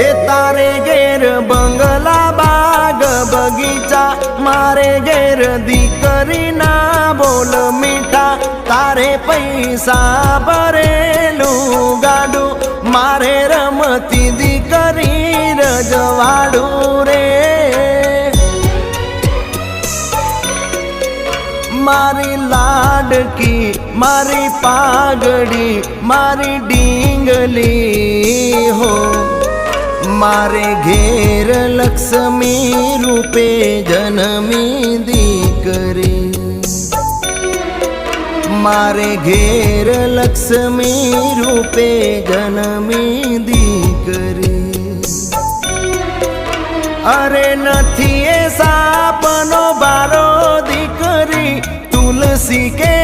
એ તારે ઘેર બંગલા બાગ બગીચા, મારે ઘેર દીકરીના બોલ મીઠા. તારે પૈસા ભરેલું ગાડું, મારે રમતી દીકરી રજવાડું રે. મારી લાડકી, મારી પાઘડી, મારી ડીંગલી હો. મારે ઘેર લક્ષ્મી રૂપે જન્મી દીકરી, મારે ઘેર લક્ષ્મી રૂપે જન્મી દીકરી. અરે નથી એ સાપનો બારો દીકરી, તુલસી કે